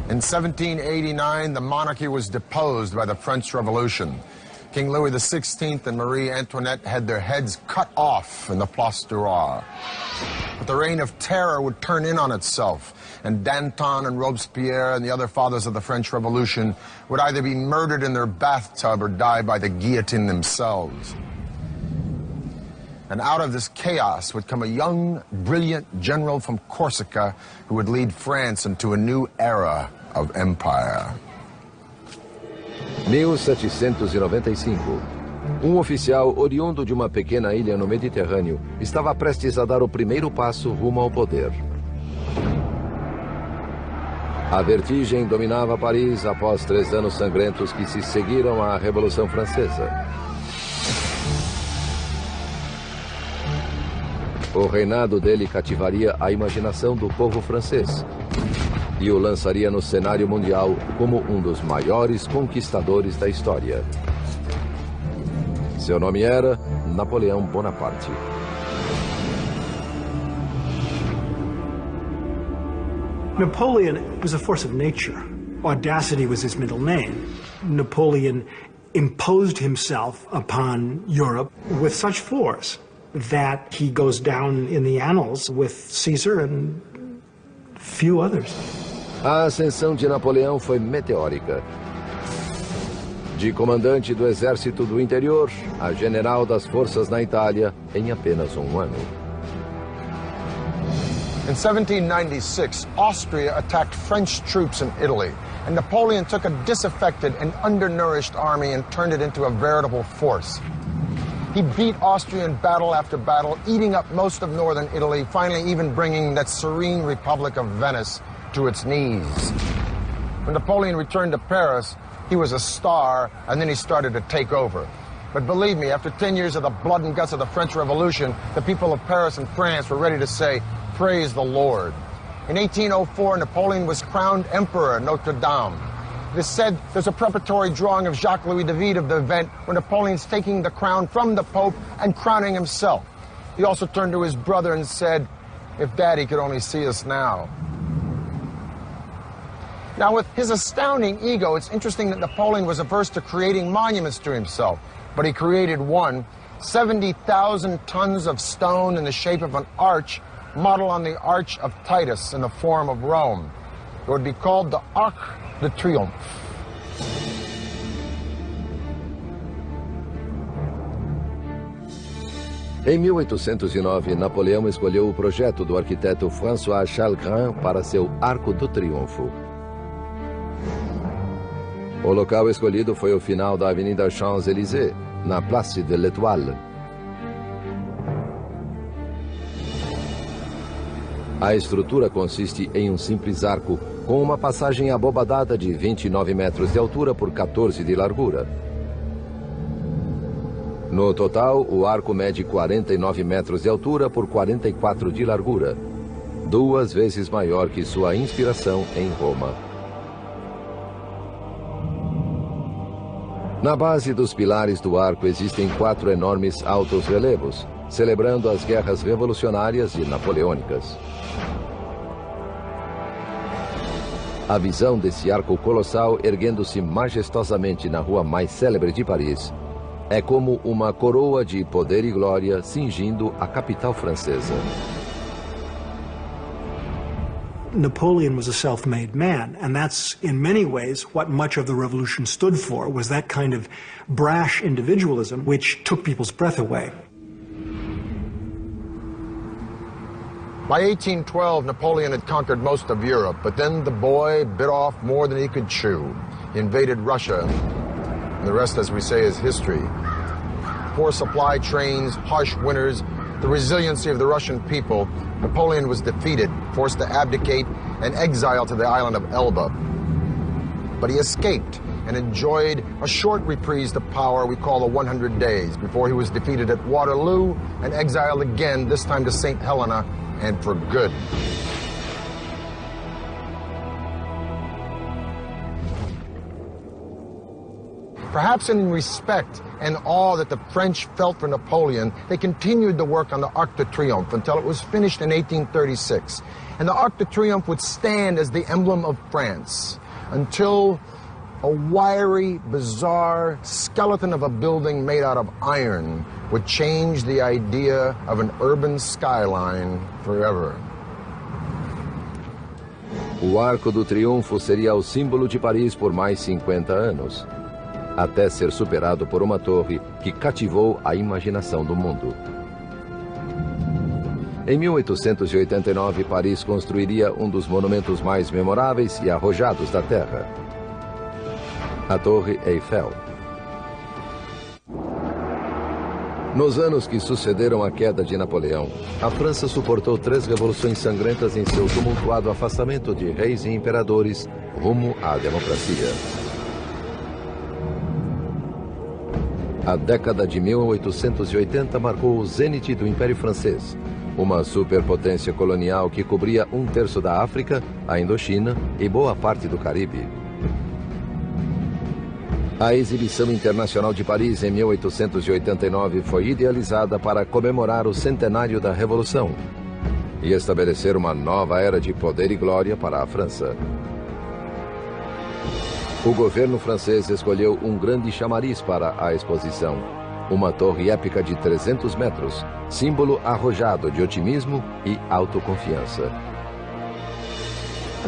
In 1789, the monarchy was deposed by the French Revolution. King Louis XVI and Marie Antoinette had their heads cut off in the Place du Roi. But the reign of terror would turn in on itself, and Danton and Robespierre and the other fathers of the French Revolution would either be murdered in their bathtub or die by the guillotine themselves. And out of this chaos would come a young, brilliant general from Corsica who would lead France into a new era of empire. 1795. Oficial oriundo de uma pequena ilha no Mediterrâneo estava prestes a dar o primeiro passo rumo ao poder. A vertigem dominava Paris após 3 anos sangrentos que se seguiram à Revolução Francesa. O reinado dele cativaria a imaginação do povo francês e o lançaria no cenário mundial como um dos maiores conquistadores da história. Seu nome era Napoleão Bonaparte. Napoleon was a force of nature. Audacity was his middle name. Napoleon imposed himself upon Europe with such force that he goes down in the annals with Caesar and few others. A ascensão de Napoleão foi meteórica. De comandante do exército do interior a general das forças na Itália em apenas um ano. In 1796, Austria attacked French troops in Italy, and Napoleon took a disaffected and undernourished army and turned it into a veritable force. He beat Austria in battle after battle, eating up most of northern Italy, finally even bringing that serene Republic of Venice to its knees. When Napoleon returned to Paris, he was a star, and then he started to take over. But believe me, after 10 years of the blood and guts of the French Revolution, the people of Paris and France were ready to say, "Praise the Lord." In 1804, Napoleon was crowned Emperor at Notre Dame. It is said there's a preparatory drawing of Jacques-Louis David of the event where Napoleon's taking the crown from the Pope and crowning himself. He also turned to his brother and said, "If Daddy could only see us now." Now, with his astounding ego, it's interesting that Napoleon was averse to creating monuments to himself, but he created one, 70,000 tons of stone in the shape of an arch, modeled on the Arch of Titus in the Forum of Rome. It would be called the Arc de Triomphe. Em 1809, Napoleão escolheu o projeto do arquiteto François Chalgrin para seu Arco do Triunfo. O local escolhido foi o final da Avenida Champs-Élysées, na Place de l'Étoile. A estrutura consiste em um simples arco, com uma passagem abobadada de 29 metros de altura por 14 de largura. No total, o arco mede 49 metros de altura por 44 de largura, 2 vezes maior que sua inspiração em Roma. Na base dos pilares do arco existem 4 enormes altos relevos, celebrando as guerras revolucionárias e napoleônicas. A visão desse arco colossal erguendo-se majestosamente na rua mais célebre de Paris é como uma coroa de poder e glória cingindo a capital francesa. Napoleon was a self-made man, and that's in many ways what much of the revolution stood for, was that kind of brash individualism which took people's breath away. By 1812, Napoleon had conquered most of Europe, but then the boy bit off more than he could chew. He invaded Russia, and the rest, as we say, is history. Poor supply trains, harsh winters, the resiliency of the Russian people, Napoleon was defeated, forced to abdicate, and exiled to the island of Elba. But he escaped and enjoyed a short reprise of power we call the 100 Days, before he was defeated at Waterloo and exiled again, this time to St. Helena, and for good. Perhaps in respect and awe that the French felt for Napoleon, they continued the work on the Arc de Triomphe until it was finished in 1836. And the Arc de Triomphe would stand as the emblem of France until a wiry, bizarre skeleton of a building made out of iron would change the idea of an urban skyline forever. O Arco do Triunfo seria o símbolo de Paris por mais 50 anos, até ser superado por uma torre que cativou a imaginação do mundo. Em 1889, Paris construiria um dos monumentos mais memoráveis e arrojados da Terra, a Torre Eiffel. Nos anos que sucederam a queda de Napoleão, a França suportou 3 revoluções sangrentas em seu tumultuado afastamento de reis e imperadores rumo à democracia. A década de 1880 marcou o zênite do Império Francês, uma superpotência colonial que cobria 1/3 da África, a Indochina e boa parte do Caribe. A Exibição Internacional de Paris, em 1889, foi idealizada para comemorar o centenário da Revolução e estabelecer uma nova era de poder e glória para a França. O governo francês escolheu um grande chamariz para a exposição, uma torre épica de 300 metros, símbolo arrojado de otimismo e autoconfiança.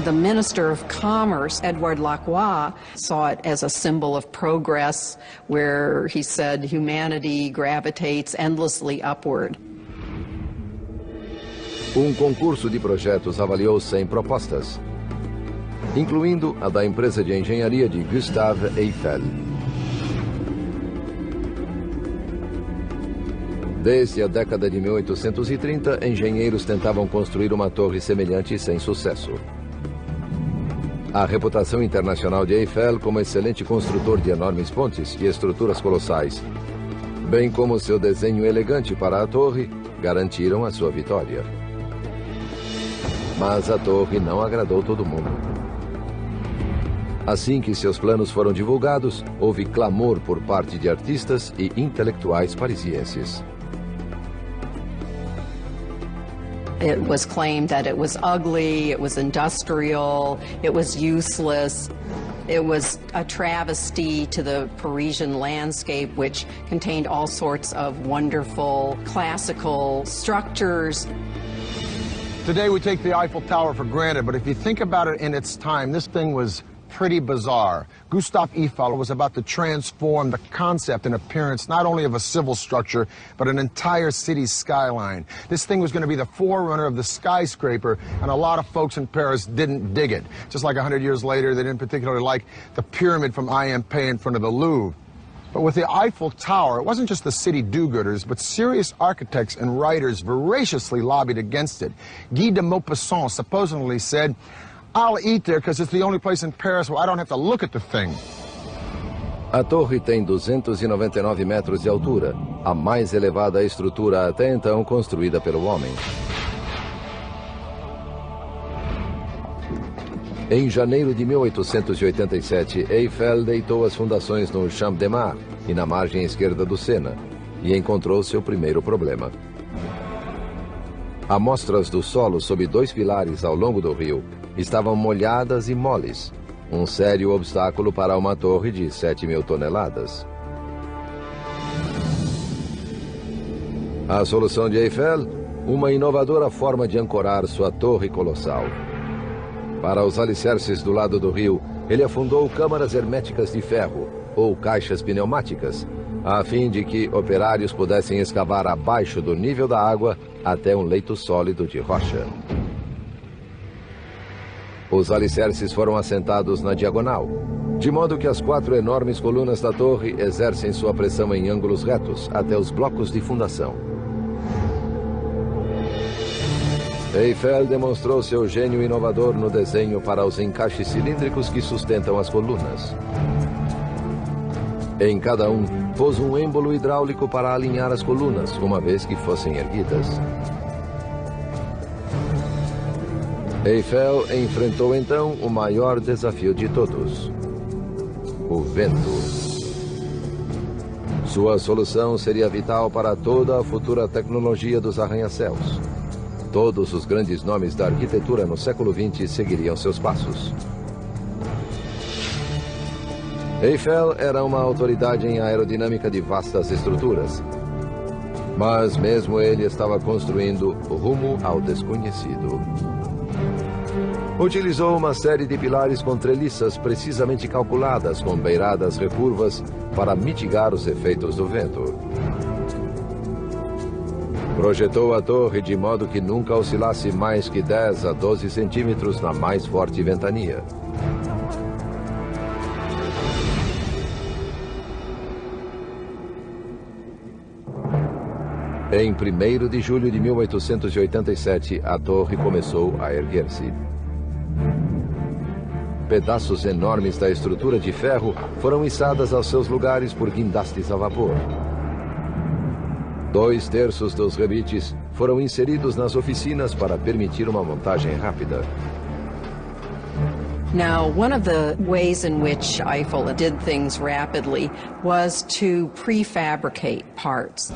The Minister of Commerce, Edouard Lacroix, saw it as a symbol of progress, where he said humanity gravitates endlessly upward. Um concurso de projetos avaliou 100 propostas, incluindo a da empresa de engenharia de Gustave Eiffel. Desde a década de 1830, engenheiros tentavam construir uma torre semelhante sem sucesso. A reputação internacional de Eiffel como excelente construtor de enormes pontes e estruturas colossais, bem como seu desenho elegante para a torre, garantiram a sua vitória. Mas a torre não agradou todo mundo. Assim que seus planos foram divulgados, houve clamor por parte de artistas e intelectuais parisienses. It was claimed that it was ugly, it was industrial, it was useless. It was a travesty to the Parisian landscape, which contained all sorts of wonderful classical structures. Today we take the Eiffel Tower for granted, but if you think about it in its time, this thing was pretty bizarre. Gustave Eiffel was about to transform the concept and appearance not only of a civil structure, but an entire city's skyline. This thing was going to be the forerunner of the skyscraper, and a lot of folks in Paris didn't dig it. Just like 100 years later, they didn't particularly like the pyramid from IMP in front of the Louvre. But with the Eiffel Tower, it wasn't just the city do-gooders, but serious architects and writers voraciously lobbied against it. Guy de Maupassant supposedly said, "I'll eat there because it's the only place in Paris where I don't have to look at the thing." A torre tem 299 metros de altura, a mais elevada estrutura até então construída pelo homem. Em janeiro de 1887, Eiffel deitou as fundações no Champ de Mars e na margem esquerda do Sena, e encontrou seu primeiro problema. Amostras do solo sob 2 pilares ao longo do rio estavam molhadas e moles, um sério obstáculo para uma torre de 7.000 toneladas. A solução de Eiffel? Uma inovadora forma de ancorar sua torre colossal. Para os alicerces do lado do rio, ele afundou câmaras herméticas de ferro, ou caixas pneumáticas, a fim de que operários pudessem escavar abaixo do nível da água até um leito sólido de rocha. Os alicerces foram assentados na diagonal, de modo que as 4 enormes colunas da torre exercem sua pressão em ângulos retos até os blocos de fundação. Eiffel demonstrou seu gênio inovador no desenho para os encaixes cilíndricos que sustentam as colunas. Em cada um, pôs um êmbolo hidráulico para alinhar as colunas, uma vez que fossem erguidas. Eiffel enfrentou então o maior desafio de todos: o vento. Sua solução seria vital para toda a futura tecnologia dos arranha-céus. Todos os grandes nomes da arquitetura no século XX seguiriam seus passos. Eiffel era uma autoridade em aerodinâmica de vastas estruturas. Mas mesmo ele estava construindo rumo ao desconhecido. Utilizou uma série de pilares com treliças precisamente calculadas, com beiradas recurvas, para mitigar os efeitos do vento. Projetou a torre de modo que nunca oscilasse mais que 10 a 12 centímetros na mais forte ventania. Em 1º de julho de 1887, a torre começou a erguer-se. Pedaços enormes da estrutura de ferro foram içadas aos seus lugares por guindastes a vapor. 2/3 dos rebites foram inseridos nas oficinas para permitir uma montagem rápida. Now, one of the ways in which Eiffel did things rapidly was to prefabricate parts.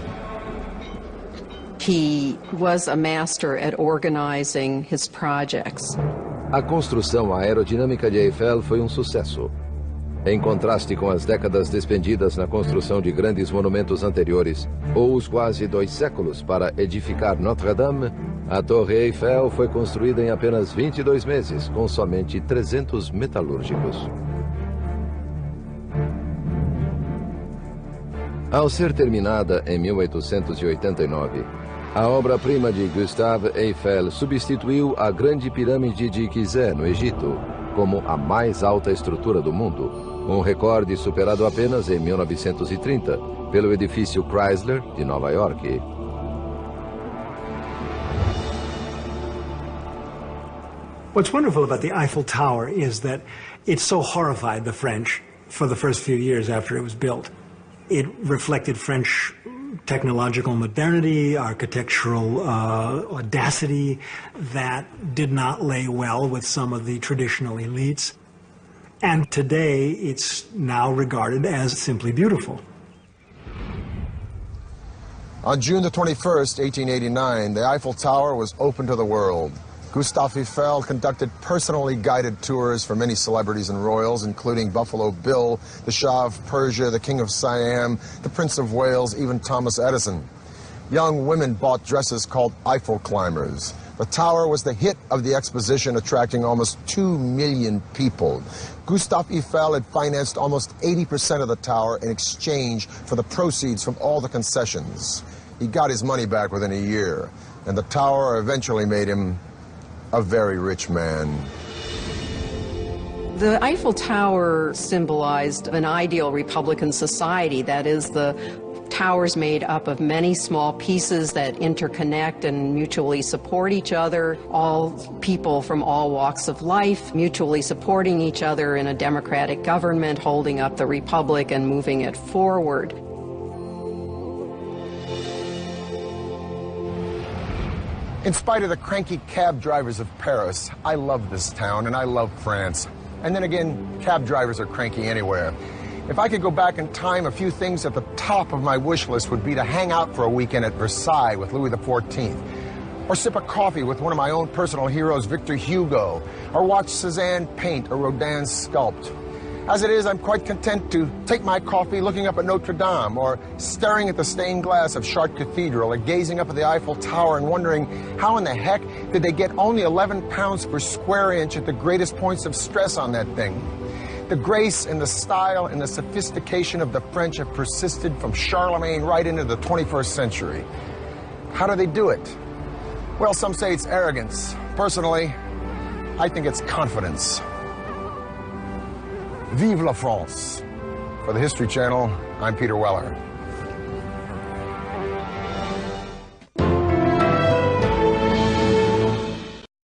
He was a master at organizing his projects. A construção aerodinâmica de Eiffel foi um sucesso. Em contraste com as décadas despendidas na construção de grandes monumentos anteriores, ou os quase 2 séculos para edificar Notre-Dame, a Torre Eiffel foi construída em apenas 22 meses, com somente 300 metalúrgicos. Ao ser terminada em 1889, a obra-prima de Gustave Eiffel substituiu a Grande Pirâmide de Gizé, no Egito, como a mais alta estrutura do mundo, um recorde superado apenas em 1930 pelo edifício Chrysler de Nova York. What's wonderful about the Eiffel Tower is that it so horrified the French for the first few years after it was built. It reflected French technological modernity, architectural audacity that did not lay well with some of the traditional elites. And today, it's now regarded as simply beautiful. On June the 21st, 1889, the Eiffel Tower was open to the world. Gustave Eiffel conducted personally guided tours for many celebrities and royals, including Buffalo Bill, the Shah of Persia, the King of Siam, the Prince of Wales, even Thomas Edison. Young women bought dresses called Eiffel climbers. The tower was the hit of the exposition, attracting almost 2 million people. Gustave Eiffel had financed almost 80% of the tower in exchange for the proceeds from all the concessions. He got his money back within a year, and the tower eventually made him a very rich man. The Eiffel Tower symbolized an ideal Republican society, that is, the towers made up of many small pieces that interconnect and mutually support each other, all people from all walks of life mutually supporting each other in a democratic government, holding up the republic and moving it forward. In spite of the cranky cab drivers of Paris, I love this town and I love France. And then again, cab drivers are cranky anywhere. If I could go back in time, a few things at the top of my wish list would be to hang out for a weekend at Versailles with Louis XIV, or sip a coffee with one of my own personal heroes, Victor Hugo, or watch Cézanne paint or Rodin sculpt. As it is, I'm quite content to take my coffee looking up at Notre Dame, or staring at the stained glass of Chartres Cathedral, or gazing up at the Eiffel Tower and wondering how in the heck did they get only 11 pounds per square inch at the greatest points of stress on that thing. The grace and the style and the sophistication of the French have persisted from Charlemagne right into the 21st century. How do they do it? Well, some say it's arrogance. Personally, I think it's confidence. Vive la France. For the History Channel, I'm Peter Weller.